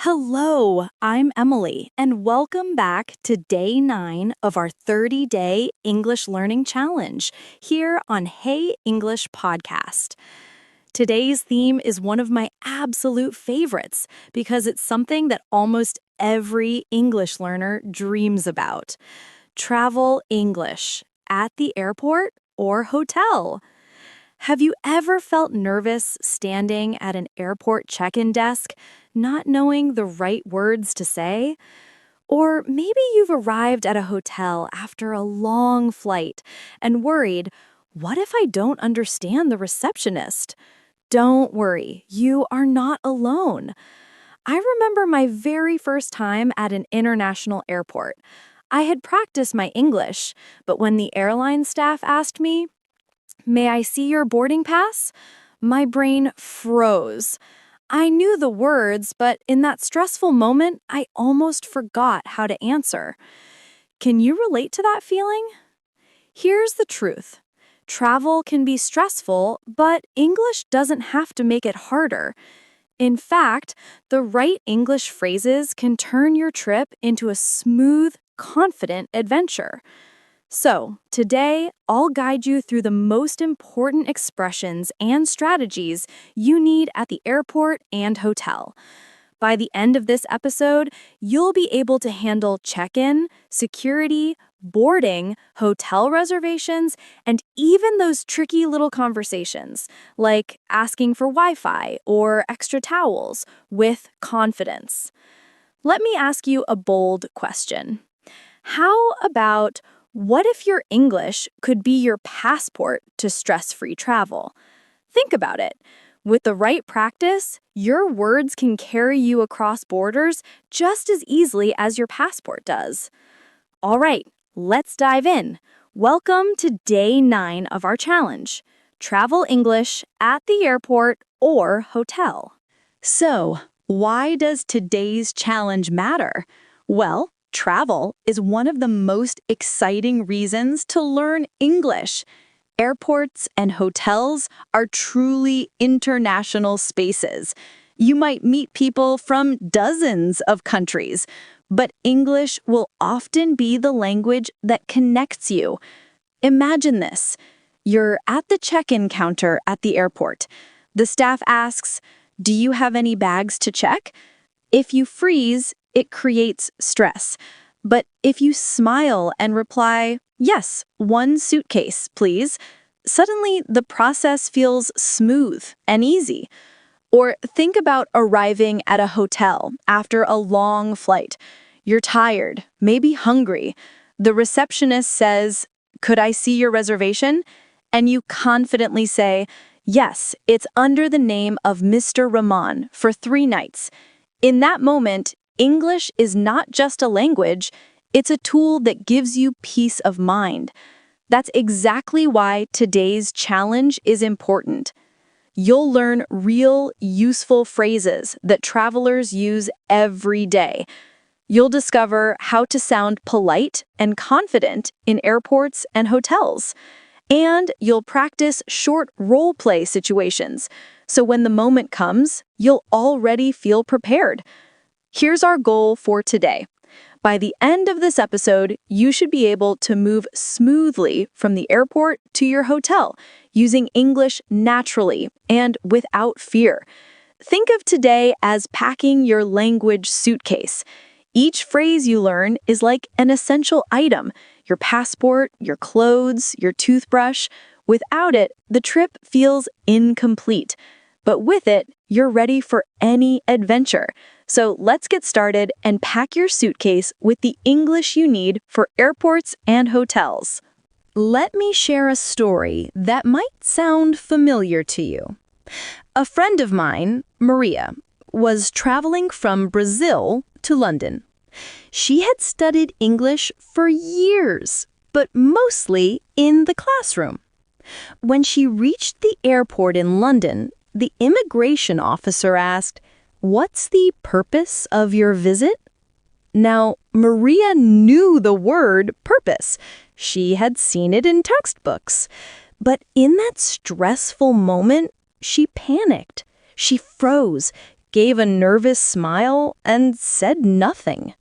Hello, I'm Emily, and welcome back to day 9 of our 30-day English Learning Challenge here on Hey English Podcast. Today's theme is one of my absolute favorites because it's something that almost every English learner dreams about. Travel English at the airport or hotel. Have you ever felt nervous standing at an airport check-in desk, not knowing the right words to say? Or maybe you've arrived at a hotel after a long flight and worried, what if I don't understand the receptionist? Don't worry, you are not alone. I remember my very first time at an international airport. I had practiced my English, but when the airline staff asked me, "May I see your boarding pass?" my brain froze. I knew the words, but in that stressful moment, I almost forgot how to answer. Can you relate to that feeling? Here's the truth. Travel can be stressful, but English doesn't have to make it harder. In fact, the right English phrases can turn your trip into a smooth, confident adventure. So, today, I'll guide you through the most important expressions and strategies you need at the airport and hotel. By the end of this episode, you'll be able to handle check-in, security, boarding, hotel reservations, and even those tricky little conversations, like asking for Wi-Fi or extra towels, with confidence. Let me ask you a bold question. How about what if your English could be your passport to stress-free travel? Think about it. With the right practice, your words can carry you across borders just as easily as your passport does. All right, let's dive in. Welcome to day 9 of our challenge. Travel English at the airport or hotel. So, why does today's challenge matter? Well, travel is one of the most exciting reasons to learn English. Airports and hotels are truly international spaces. You might meet people from dozens of countries, but English will often be the language that connects you. Imagine this. You're at the check-in counter at the airport. The staff asks, "Do you have any bags to check?" If you freeze, it creates stress. But if you smile and reply, "Yes, one suitcase, please," suddenly the process feels smooth and easy. Or think about arriving at a hotel after a long flight. You're tired, maybe hungry. The receptionist says, "Could I see your reservation?" And you confidently say, "Yes, it's under the name of Mr. Rahman for 3 nights." In that moment, English is not just a language, it's a tool that gives you peace of mind. That's exactly why today's challenge is important. You'll learn real, useful phrases that travelers use every day. You'll discover how to sound polite and confident in airports and hotels. And you'll practice short role-play situations, so when the moment comes, you'll already feel prepared. Here's our goal for today. By the end of this episode, you should be able to move smoothly from the airport to your hotel, using English naturally and without fear. Think of today as packing your language suitcase. Each phrase you learn is like an essential item: your passport, your clothes, your toothbrush. Without it, the trip feels incomplete. But with it, you're ready for any adventure. So let's get started and pack your suitcase with the English you need for airports and hotels. Let me share a story that might sound familiar to you. A friend of mine, Maria, was traveling from Brazil to London. She had studied English for years, but mostly in the classroom. When she reached the airport in London, the immigration officer asked, "What's the purpose of your visit?" Now, Maria knew the word purpose. She had seen it in textbooks. But in that stressful moment, she panicked. She froze, gave a nervous smile, and said nothing.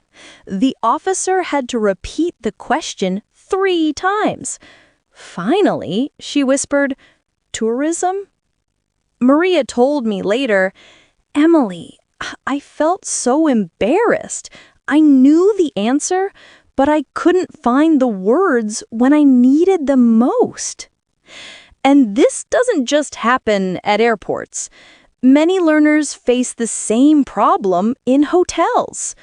The officer had to repeat the question 3 times. Finally, she whispered, "Tourism?" Maria told me later, "Emily, I felt so embarrassed. I knew the answer, but I couldn't find the words when I needed them most." And this doesn't just happen at airports. Many learners face the same problem in hotels.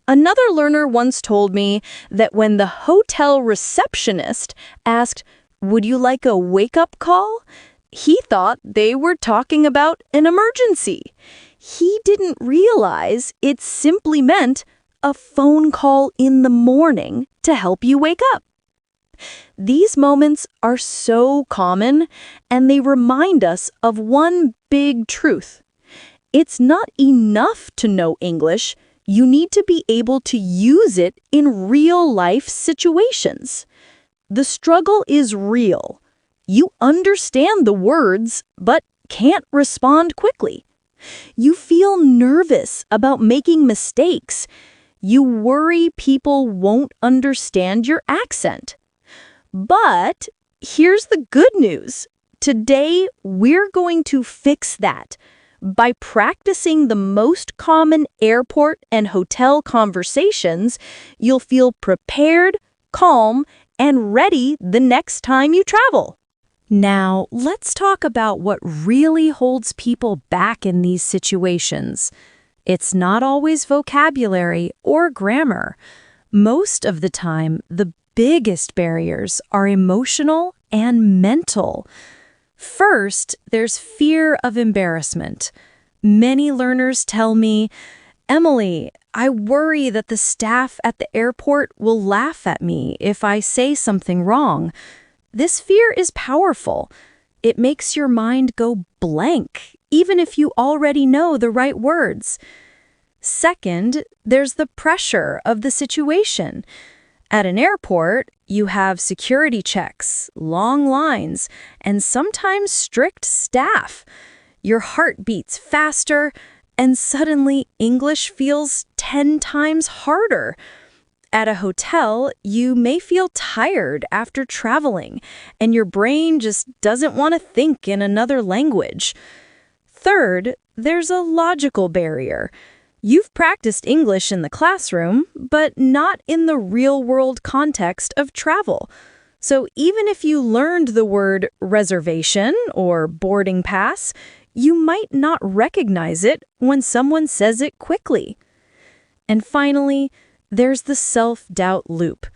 Another learner once told me that when the hotel receptionist asked, "Would you like a wake-up call?" he thought they were talking about an emergency. He didn't realize it simply meant a phone call in the morning to help you wake up. These moments are so common, and they remind us of one big truth. It's not enough to know English. You need to be able to use it in real-life situations. The struggle is real. You understand the words, but can't respond quickly. You feel nervous about making mistakes. You worry people won't understand your accent. But here's the good news. Today, we're going to fix that. By practicing the most common airport and hotel conversations, you'll feel prepared, calm, and ready the next time you travel. Now, let's talk about what really holds people back in these situations. It's not always vocabulary or grammar. Most of the time, the biggest barriers are emotional and mental. First, there's fear of embarrassment. Many learners tell me, "Emily, I worry that the staff at the airport will laugh at me if I say something wrong." This fear is powerful. It makes your mind go blank, even if you already know the right words. Second, there's the pressure of the situation. At an airport, you have security checks, long lines, and sometimes strict staff. Your heart beats faster, and suddenly English feels 10 times harder. At a hotel, you may feel tired after traveling, and your brain just doesn't want to think in another language. Third, there's a logical barrier. You've practiced English in the classroom, but not in the real-world context of travel. So even if you learned the word reservation or boarding pass, you might not recognize it when someone says it quickly. And finally, there's the self-doubt loop.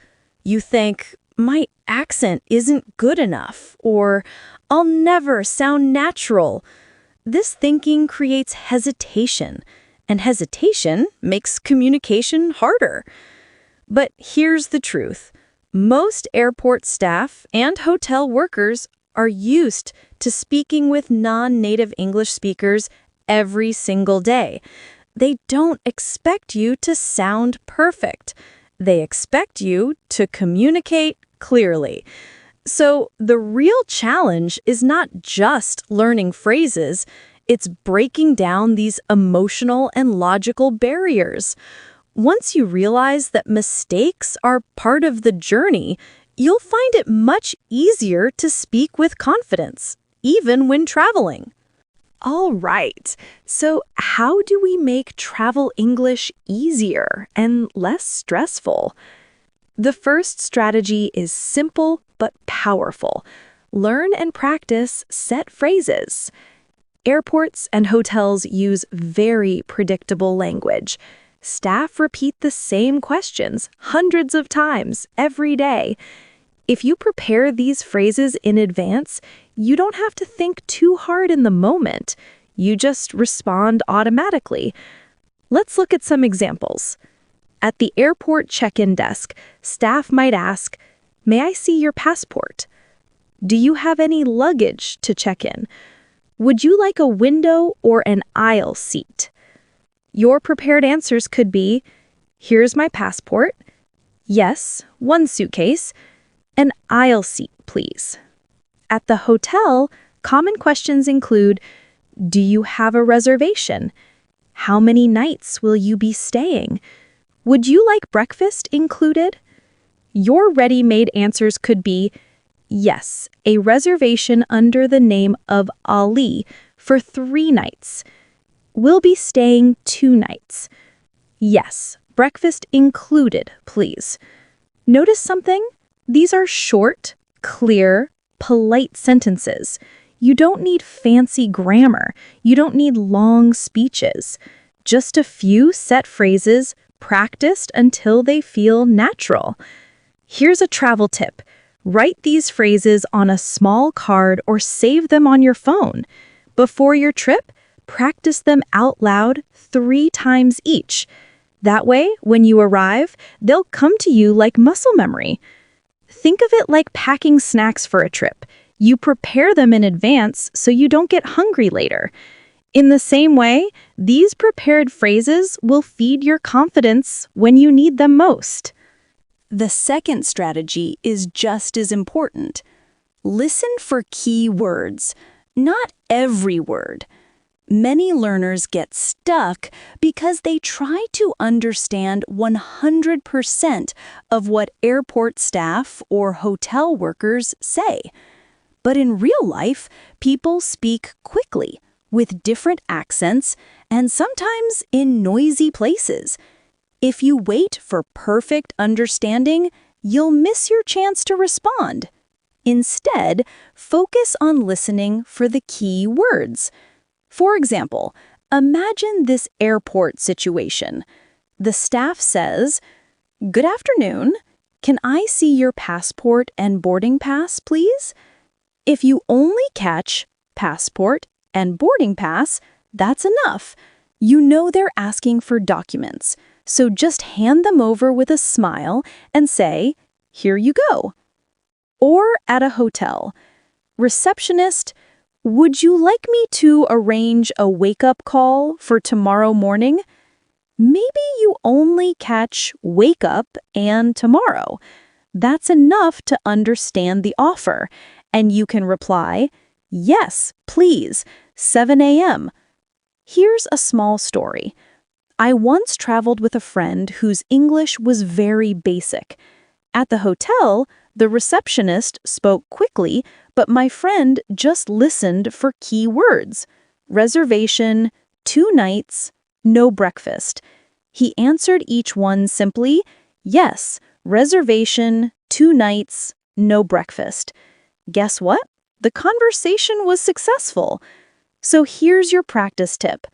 You think, "My accent isn't good enough," or "I'll never sound natural." This thinking creates hesitation, and hesitation makes communication harder. But here's the truth. Most airport staff and hotel workers are used to speaking with non-native English speakers every single day. They don't expect you to sound perfect. They expect you to communicate clearly. So the real challenge is not just learning phrases, it's breaking down these emotional and logical barriers. Once you realize that mistakes are part of the journey, you'll find it much easier to speak with confidence, even when traveling. All right, so how do we make travel English easier and less stressful? The first strategy is simple but powerful. Learn and practice set phrases. Airports and hotels use very predictable language. Staff repeat the same questions hundreds of times every day. If you prepare these phrases in advance, you don't have to think too hard in the moment. You just respond automatically. Let's look at some examples. At the airport check-in desk, staff might ask, "May I see your passport?" "Do you have any luggage to check in?" "Would you like a window or an aisle seat?" Your prepared answers could be, "Here's my passport." "Yes, one suitcase." "An aisle seat, please." At the hotel, common questions include, "Do you have a reservation?" How many nights will you be staying? Would you like breakfast included? Your ready-made answers could be, yes, a reservation under the name of Ali for 3 nights. We'll be staying 2 nights. Yes, breakfast included, please. Notice something? These are short, clear, polite sentences. You don't need fancy grammar. You don't need long speeches. Just a few set phrases practiced until they feel natural. Here's a travel tip. Write these phrases on a small card or save them on your phone. Before your trip, practice them out loud 3 times each. That way, when you arrive, they'll come to you like muscle memory. Think of it like packing snacks for a trip. You prepare them in advance so you don't get hungry later. In the same way, these prepared phrases will feed your confidence when you need them most. The second strategy is just as important. Listen for key words, not every word. Many learners get stuck because they try to understand 100% of what airport staff or hotel workers say. But in real life, people speak quickly, with different accents, and sometimes in noisy places. If you wait for perfect understanding, you'll miss your chance to respond. Instead, focus on listening for the key words. For example, imagine this airport situation. The staff says, "Good afternoon. Can I see your passport and boarding pass, please?" If you only catch passport and boarding pass, that's enough. You know they're asking for documents, so just hand them over with a smile and say, "Here you go." Or at a hotel, receptionist, "Would you like me to arrange a wake-up call for tomorrow morning?" Maybe you only catch wake up and tomorrow. That's enough to understand the offer, and you can reply, "Yes, please, 7 a.m." Here's a small story. I once traveled with a friend whose English was very basic. At the hotel, the receptionist spoke quickly, but my friend just listened for key words. Reservation, 2 nights, no breakfast. He answered each one simply, "Yes, reservation, 2 nights, no breakfast." Guess what? The conversation was successful. So here's your practice tip.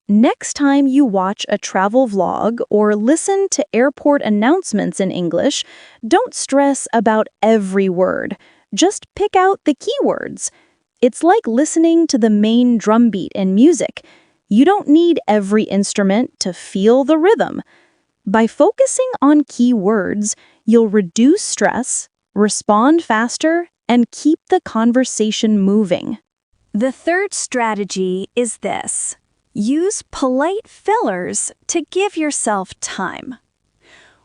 Next time you watch a travel vlog or listen to airport announcements in English, don't stress about every word. Just pick out the keywords. It's like listening to the main drumbeat in music. You don't need every instrument to feel the rhythm. By focusing on key words, you'll reduce stress, respond faster, and keep the conversation moving. The third strategy is this. Use polite fillers to give yourself time.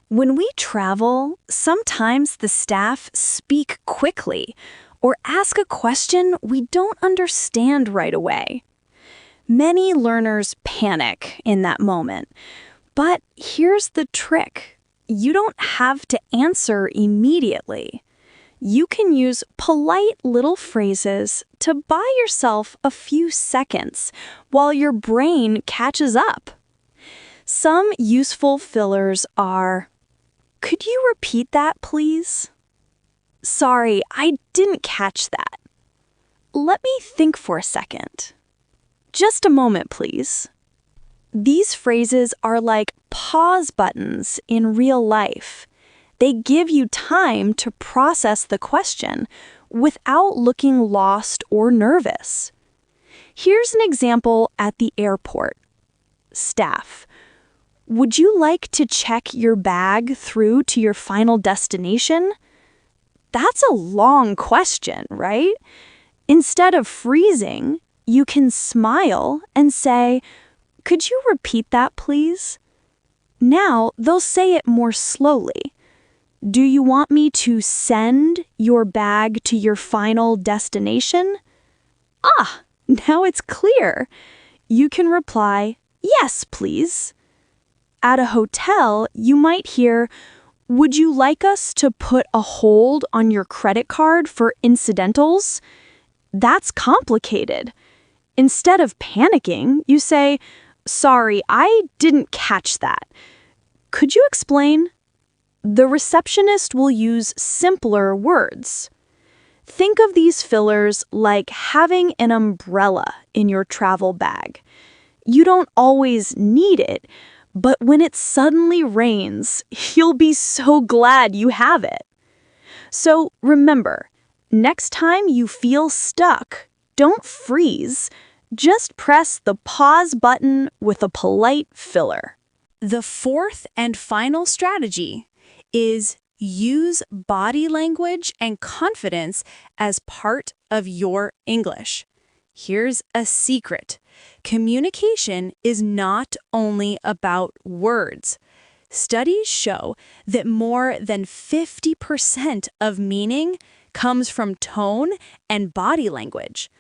When we travel, sometimes the staff speak quickly or ask a question we don't understand right away. Many learners panic in that moment. But here's the trick. You don't have to answer immediately. You can use polite little phrases to buy yourself a few seconds while your brain catches up. Some useful fillers are, "Could you repeat that, please?" "Sorry, I didn't catch that." "Let me think for a second." "Just a moment, please." These phrases are like pause buttons in real life. They give you time to process the question without looking lost or nervous. Here's an example at the airport. Staff, "Would you like to check your bag through to your final destination?" That's a long question, right? Instead of freezing, you can smile and say, "Could you repeat that, please?" Now they'll say it more slowly. "Do you want me to send your bag to your final destination?" Ah, now it's clear. You can reply, "Yes, please." At a hotel, you might hear, "Would you like us to put a hold on your credit card for incidentals?" That's complicated. Instead of panicking, you say, "Sorry, I didn't catch that. Could you explain?" The receptionist will use simpler words. Think of these fillers like having an umbrella in your travel bag. You don't always need it, but when it suddenly rains, you'll be so glad you have it. So remember, next time you feel stuck, don't freeze. Just press the pause button with a polite filler. The fourth and final strategy is use body language and confidence as part of your English. Here's a secret. Communication is not only about words. Studies show that more than 50% of meaning comes from tone and body language.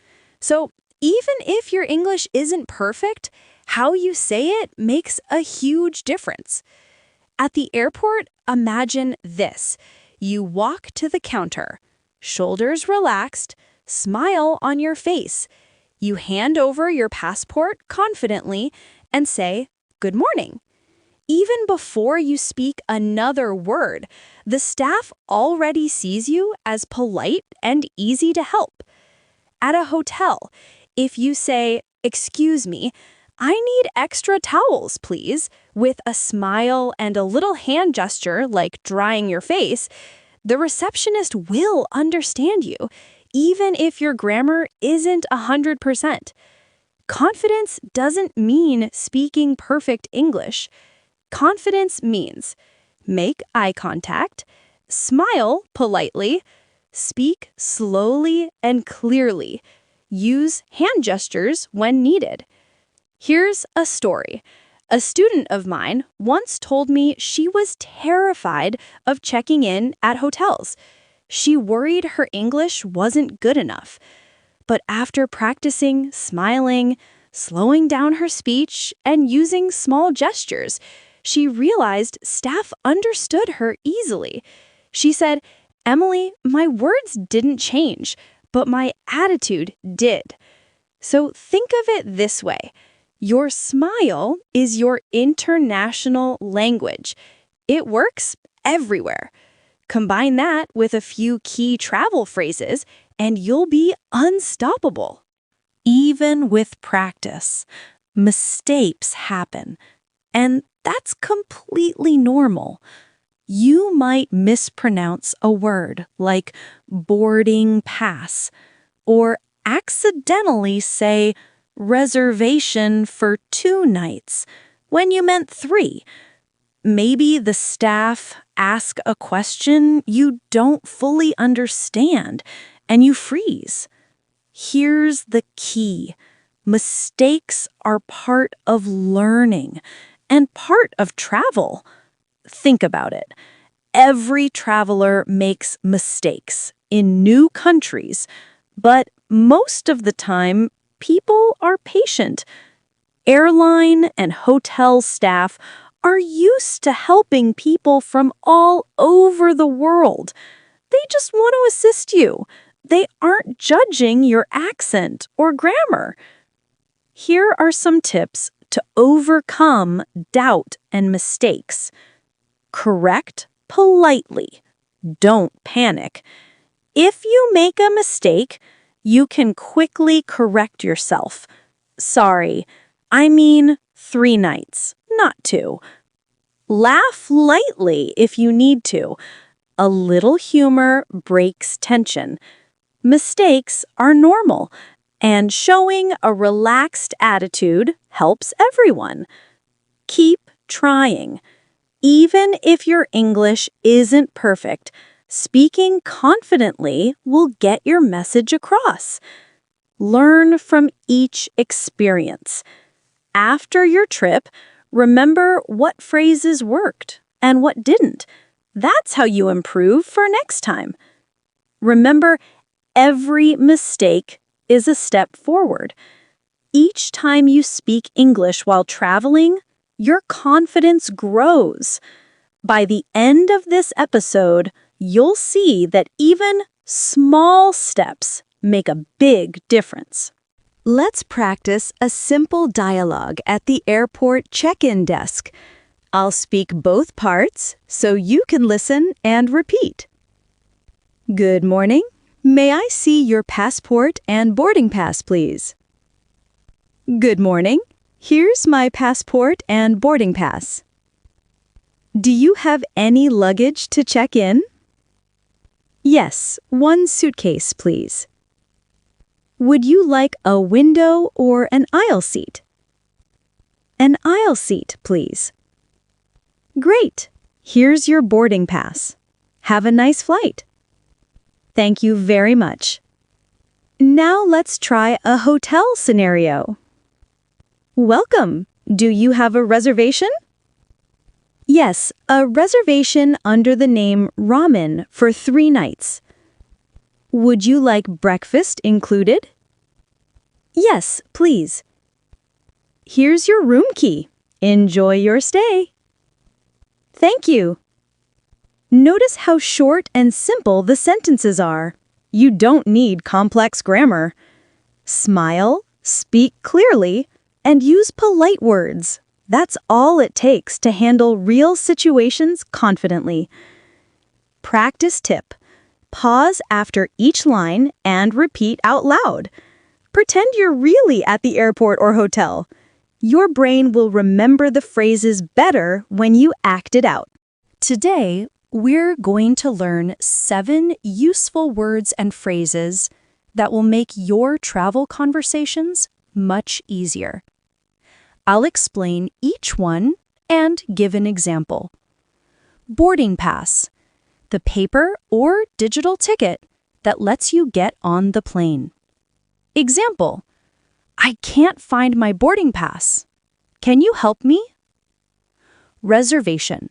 So even if your English isn't perfect, how you say it makes a huge difference. At the airport, imagine this. You walk to the counter, shoulders relaxed, smile on your face. You hand over your passport confidently and say, "Good morning." Even before you speak another word, the staff already sees you as polite and easy to help. At a hotel, if you say, "Excuse me, I need extra towels, please," with a smile and a little hand gesture like drying your face, the receptionist will understand you, even if your grammar isn't 100%. Confidence doesn't mean speaking perfect English. Confidence means make eye contact, smile politely, speak slowly and clearly, use hand gestures when needed. Here's a story. A student of mine once told me she was terrified of checking in at hotels. She worried her English wasn't good enough. But after practicing smiling, slowing down her speech, and using small gestures, she realized staff understood her easily. She said, "Emily, my words didn't change, but my attitude did." So think of it this way. Your smile is your international language. It works everywhere. Combine that with a few key travel phrases, and you'll be unstoppable. Even with practice, mistakes happen, and that's completely normal. You might mispronounce a word like boarding pass, or accidentally say reservation for 2 nights when you meant 3. Maybe the staff ask a question you don't fully understand and you freeze. Here's the key. Mistakes are part of learning and part of travel. Think about it. Every traveler makes mistakes in new countries, but most of the time, people are patient. Airline and hotel staff are used to helping people from all over the world. They just want to assist you. They aren't judging your accent or grammar. Here are some tips to overcome doubt and mistakes. Correct politely. Don't panic. If you make a mistake, you can quickly correct yourself. "Sorry, I mean 3 nights, not 2. Laugh lightly if you need to. A little humor breaks tension. Mistakes are normal, and showing a relaxed attitude helps everyone. Keep trying. Even if your English isn't perfect, speaking confidently will get your message across. Learn from each experience. After your trip, remember what phrases worked and what didn't. That's how you improve for next time. Remember, every mistake is a step forward. Each time you speak English while traveling, your confidence grows. By the end of this episode, you'll see that even small steps make a big difference. Let's practice a simple dialogue at the airport check-in desk. I'll speak both parts so you can listen and repeat. Good morning. May I see your passport and boarding pass, please? Good morning. Here's my passport and boarding pass. Do you have any luggage to check in? Yes, one suitcase, please. Would you like a window or an aisle seat? An aisle seat, please. Great. Here's your boarding pass. Have a nice flight. Thank you very much. Now let's try a hotel scenario. Welcome. Do you have a reservation? Yes, a reservation under the name Ramen for 3 nights. Would you like breakfast included? Yes, please. Here's your room key. Enjoy your stay. Thank you. Notice how short and simple the sentences are. You don't need complex grammar. Smile, speak clearly, and use polite words. That's all it takes to handle real situations confidently. Practice tip. Pause after each line and repeat out loud. Pretend you're really at the airport or hotel. Your brain will remember the phrases better when you act it out. Today, we're going to learn 7 useful words and phrases that will make your travel conversations much easier. I'll explain each one and give an example. Boarding pass, the paper or digital ticket that lets you get on the plane. Example, I can't find my boarding pass. Can you help me? Reservation,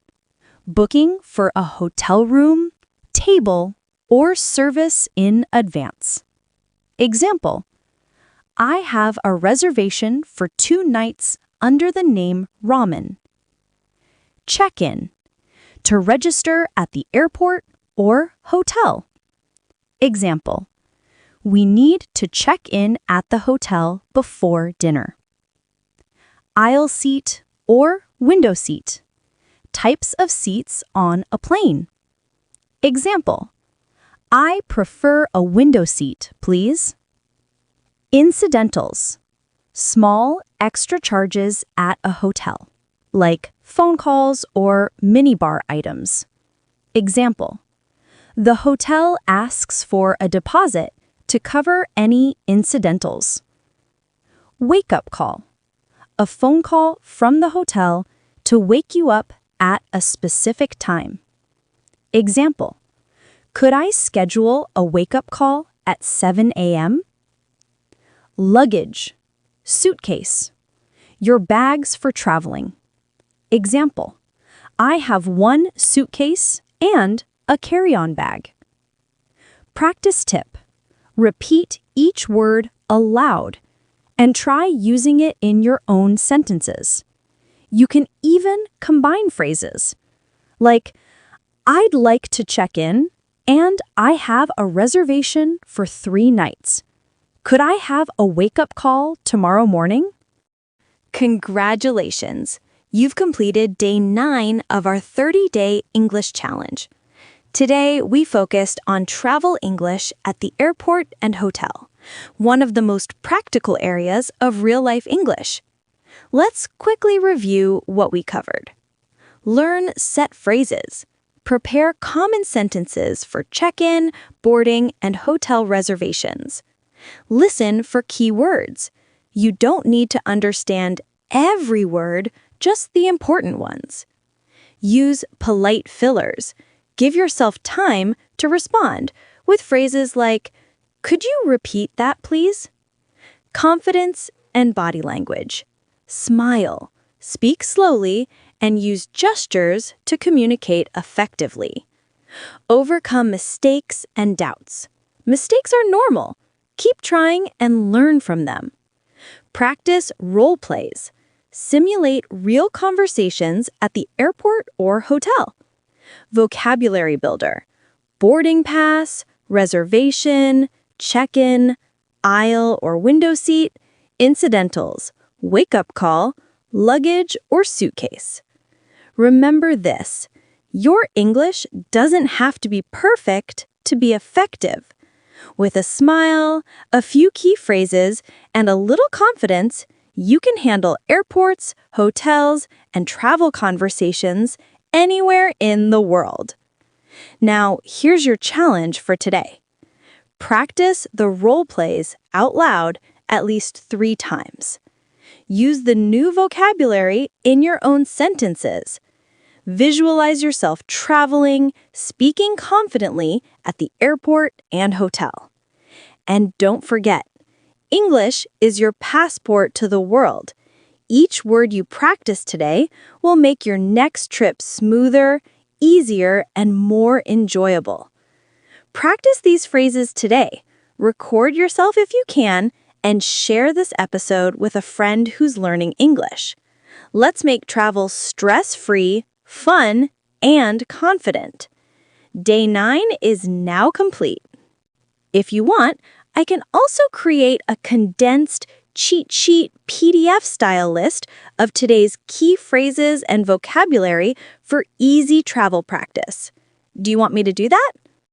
booking for a hotel room, table, or service in advance. Example, I have a reservation for 2 nights under the name Ramen. Check-in, to register at the airport or hotel. Example, we need to check in at the hotel before dinner. Aisle seat or window seat, types of seats on a plane. Example, I prefer a window seat, please. Incidentals, small extra charges at a hotel, like phone calls or minibar items. Example, the hotel asks for a deposit to cover any incidentals. Wake-up call, a phone call from the hotel to wake you up at a specific time. Example, could I schedule a wake-up call at 7 a.m.? Luggage, suitcase, your bags for traveling. Example, I have 1 suitcase and a carry-on bag. Practice tip, repeat each word aloud and try using it in your own sentences. You can even combine phrases, like, I'd like to check in, and I have a reservation for 3 nights. Could I have a wake-up call tomorrow morning? Congratulations! You've completed day 9 of our 30-day English challenge. Today, we focused on travel English at the airport and hotel, one of the most practical areas of real-life English. Let's quickly review what we covered. Learn set phrases. Prepare common sentences for check-in, boarding, and hotel reservations. Listen for key words. You don't need to understand every word, just the important ones. Use polite fillers. Give yourself time to respond with phrases like, could you repeat that, please? Confidence and body language. Smile, speak slowly, and use gestures to communicate effectively. Overcome mistakes and doubts. Mistakes are normal. Keep trying and learn from them. Practice role plays. Simulate real conversations at the airport or hotel. Vocabulary builder. Boarding pass, reservation, check-in, aisle or window seat, incidentals, wake-up call, luggage or suitcase. Remember this, your English doesn't have to be perfect to be effective. With a smile, a few key phrases, and a little confidence, you can handle airports, hotels, and travel conversations anywhere in the world. Now, here's your challenge for today. Practice the role plays out loud at least 3 times. Use the new vocabulary in your own sentences. Visualize yourself traveling, speaking confidently at the airport and hotel. And don't forget, English is your passport to the world. Each word you practice today will make your next trip smoother, easier, and more enjoyable. Practice these phrases today. Record yourself if you can, and share this episode with a friend who's learning English. Let's make travel stress-free, fun, and confident. Day 9 is now complete. If you want, I can also create a condensed cheat sheet PDF style list of today's key phrases and vocabulary for easy travel practice. Do you want me to do that?